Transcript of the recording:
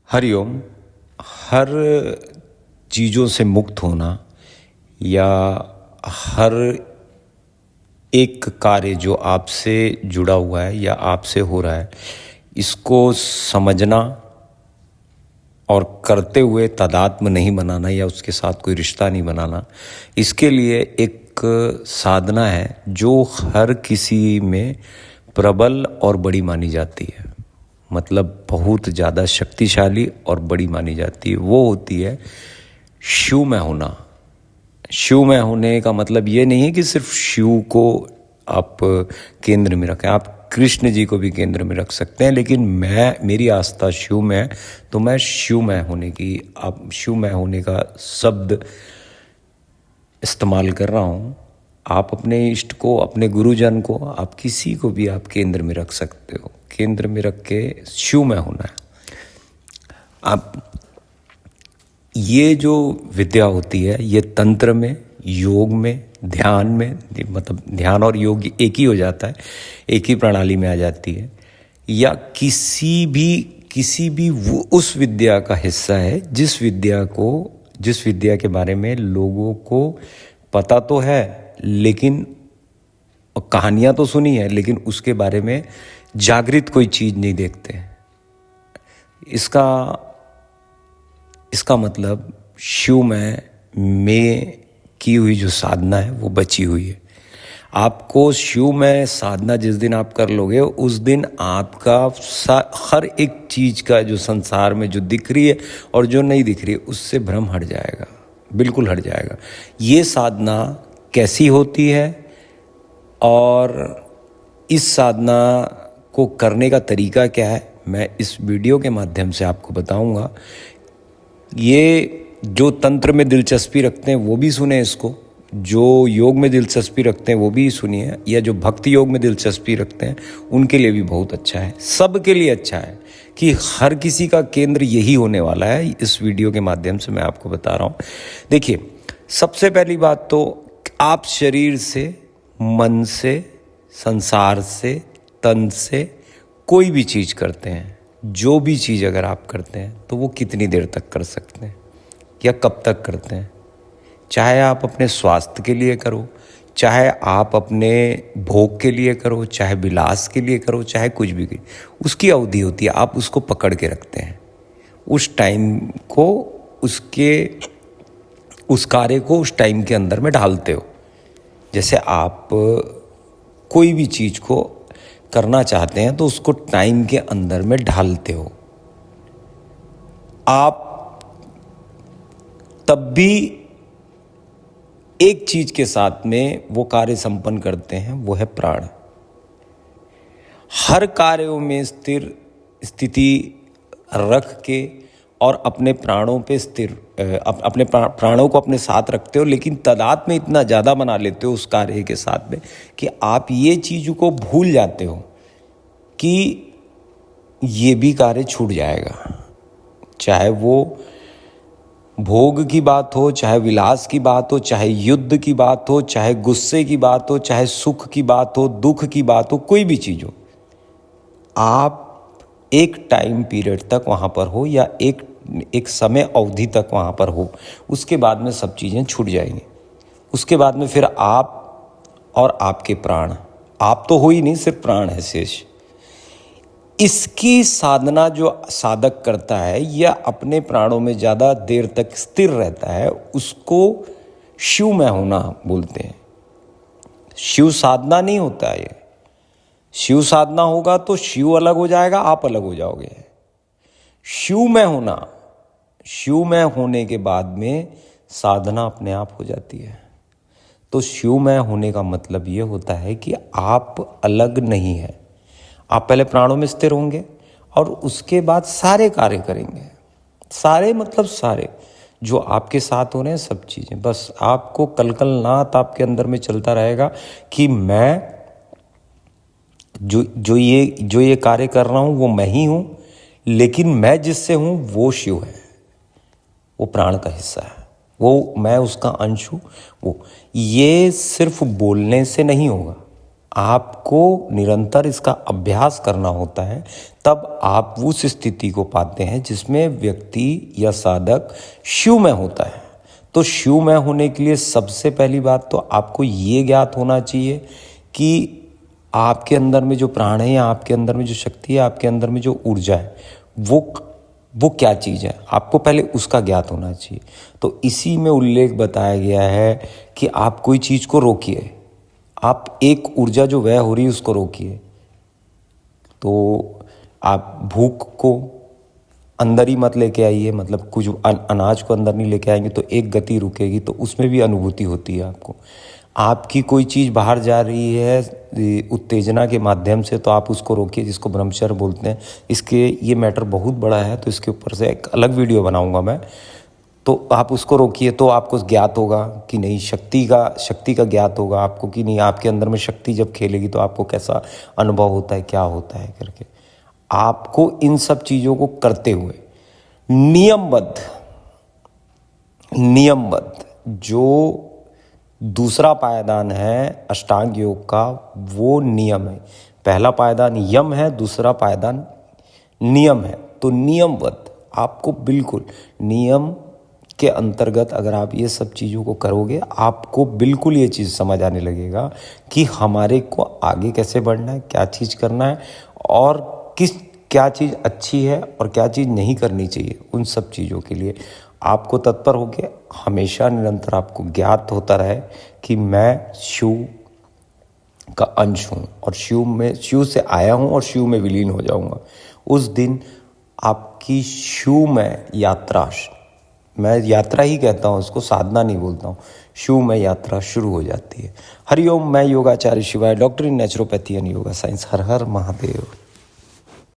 हरिओम। हर चीज़ों से मुक्त होना या हर एक कार्य जो आपसे जुड़ा हुआ है या आपसे हो रहा है, इसको समझना और करते हुए तादात्म्य नहीं बनाना या उसके साथ कोई रिश्ता नहीं बनाना, इसके लिए एक साधना है जो हर किसी में प्रबल और बड़ी मानी जाती है। मतलब बहुत ज़्यादा शक्तिशाली और बड़ी मानी जाती है। वो होती है शिव में होना। शिव में होने का मतलब ये नहीं है कि सिर्फ शिव को आप केंद्र में रखें, आप कृष्ण जी को भी केंद्र में रख सकते हैं, लेकिन मेरी आस्था शिव में है, तो मैं शिव में होने की, आप शिव में होने का शब्द इस्तेमाल कर रहा हूँ। आप अपने इष्ट को, अपने गुरुजन को, आप किसी को भी आप केंद्र में रख सकते हो। केंद्र में रख के शिव में होना है। आप ये जो विद्या होती है, ये तंत्र में, योग में, ध्यान में, मतलब ध्यान और योग एक ही हो जाता है, एक ही प्रणाली में आ जाती है, या किसी भी वो उस विद्या का हिस्सा है जिस विद्या के बारे में लोगों को पता तो है, लेकिन कहानियां तो सुनी है, लेकिन उसके बारे में जागृत कोई चीज नहीं देखते। इसका मतलब शिव में की हुई जो साधना है वो बची हुई है। आपको शिव में साधना जिस दिन आप कर लोगे, उस दिन आपका हर एक चीज का जो संसार में जो दिख रही है और जो नहीं दिख रही है, उससे भ्रम हट जाएगा, बिल्कुल हट जाएगा। ये साधना कैसी होती है और इस साधना को करने का तरीका क्या है, मैं इस वीडियो के माध्यम से आपको बताऊंगा। ये जो तंत्र में दिलचस्पी रखते हैं वो भी सुने इसको, जो योग में दिलचस्पी रखते हैं वो भी सुनिए, या जो भक्ति योग में दिलचस्पी रखते हैं उनके लिए भी बहुत अच्छा है, सबके लिए अच्छा है कि हर किसी का केंद्र यही होने वाला है। इस वीडियो के माध्यम से मैं आपको बता रहा हूँ। देखिए, सबसे पहली बात तो आप शरीर से, मन से, संसार से, तन से कोई भी चीज़ करते हैं, जो भी चीज़ अगर आप करते हैं तो वो कितनी देर तक कर सकते हैं या कब तक करते हैं। चाहे आप अपने स्वास्थ्य के लिए करो, चाहे आप अपने भोग के लिए करो, चाहे विलास के लिए करो, चाहे कुछ भी करो, उसकी अवधि होती है। आप उसको पकड़ के रखते हैं, उस टाइम को, उस कार्य को उस टाइम के अंदर में ढालते हो। जैसे आप कोई भी चीज़ को करना चाहते हैं तो उसको टाइम के अंदर में ढालते हो। आप तब भी एक चीज के साथ में वो कार्य संपन्न करते हैं, वो है प्राण। हर कार्यों में स्थिति रख के और अपने प्राणों पे अपने प्राणों को अपने साथ रखते हो, लेकिन तादाद में इतना ज़्यादा बना लेते हो उस कार्य के साथ में कि आप ये चीज़ को भूल जाते हो कि ये भी कार्य छूट जाएगा। चाहे वो भोग की बात हो, चाहे विलास की बात हो, चाहे युद्ध की बात हो, चाहे गुस्से की बात हो, चाहे सुख की बात हो, दुख की बात हो, कोई भी चीज़ हो, आप एक टाइम पीरियड तक वहाँ पर हो या एक समय अवधि तक वहाँ पर हो, उसके बाद में सब चीज़ें छूट जाएंगी। उसके बाद में फिर आप और आपके प्राण, आप तो हो ही नहीं, सिर्फ प्राण है शेष। इसकी साधना जो साधक करता है या अपने प्राणों में ज़्यादा देर तक स्थिर रहता है, उसको शिव में होना बोलते हैं। शिव साधना नहीं होता है। शिव साधना होगा तो शिव अलग हो जाएगा, आप अलग हो जाओगे। शिव में होने के बाद में साधना अपने आप हो जाती है। तो शिव में होने का मतलब ये होता है कि आप अलग नहीं है। आप पहले प्राणों में स्थिर होंगे और उसके बाद सारे कार्य करेंगे। सारे मतलब सारे जो आपके साथ हो रहे हैं, सब चीज़ें, बस आपको कलकलनाथ आपके अंदर में चलता रहेगा कि मैं जो ये कार्य कर रहा हूँ वो मैं ही हूँ, लेकिन मैं जिससे हूँ वो शिव है, वो प्राण का हिस्सा है, वो मैं उसका अंश हूँ। वो ये सिर्फ बोलने से नहीं होगा, आपको निरंतर इसका अभ्यास करना होता है, तब आप उस स्थिति को पाते हैं जिसमें व्यक्ति या साधक शिवमय होता है। तो शिवमय होने के लिए सबसे पहली बात तो आपको ये ज्ञात होना चाहिए कि आपके अंदर में जो प्राण है या आपके अंदर में जो शक्ति है, आपके अंदर में जो ऊर्जा है, वो क्या चीज़ है, आपको पहले उसका ज्ञात होना चाहिए। तो इसी में उल्लेख बताया गया है कि आप कोई चीज़ को रोकिए, आप एक ऊर्जा जो व्यय हो रही है उसको रोकिए। तो आप भूख को अंदर ही मत लेके आइए, मतलब कुछ अनाज को अंदर नहीं लेके आएंगे तो एक गति रुकेगी, तो उसमें भी अनुभूति होती है आपको। आपकी कोई चीज़ बाहर जा रही है उत्तेजना के माध्यम से, तो आप उसको रोकिए, जिसको ब्रह्मचर्य बोलते हैं। इसके ये मैटर बहुत बड़ा है, तो इसके ऊपर से एक अलग वीडियो बनाऊंगा मैं। तो आप उसको रोकिए, तो आपको ज्ञात होगा कि नहीं, शक्ति का ज्ञात होगा आपको कि नहीं, आपके अंदर में शक्ति जब खेलेगी तो आपको कैसा अनुभव होता है, क्या होता है करके। आपको इन सब चीज़ों को करते हुए नियमबद्ध जो दूसरा पायदान है अष्टांग योग का, वो नियम है। पहला पायदान यम है, दूसरा पायदान नियम है। तो नियमबद्ध आपको बिल्कुल नियम के अंतर्गत अगर आप ये सब चीज़ों को करोगे, आपको बिल्कुल ये चीज़ समझ आने लगेगा कि हमारे को आगे कैसे बढ़ना है, क्या चीज़ करना है, और क्या चीज़ अच्छी है और क्या चीज़ नहीं करनी चाहिए। उन सब चीज़ों के लिए आपको तत्पर होकर हमेशा निरंतर आपको ज्ञात होता रहे कि मैं शिव का अंश हूँ और शिव से आया हूँ और शिव में विलीन हो जाऊँगा। उस दिन आपकी शिव में यात्रा, मैं यात्रा ही कहता हूँ उसको, साधना नहीं बोलता हूँ, शिव में यात्रा शुरू हो जाती है। हरिओम। मैं योगाचार्य शिवाय, doctor in naturopathy and yoga science. Her her Mahadev.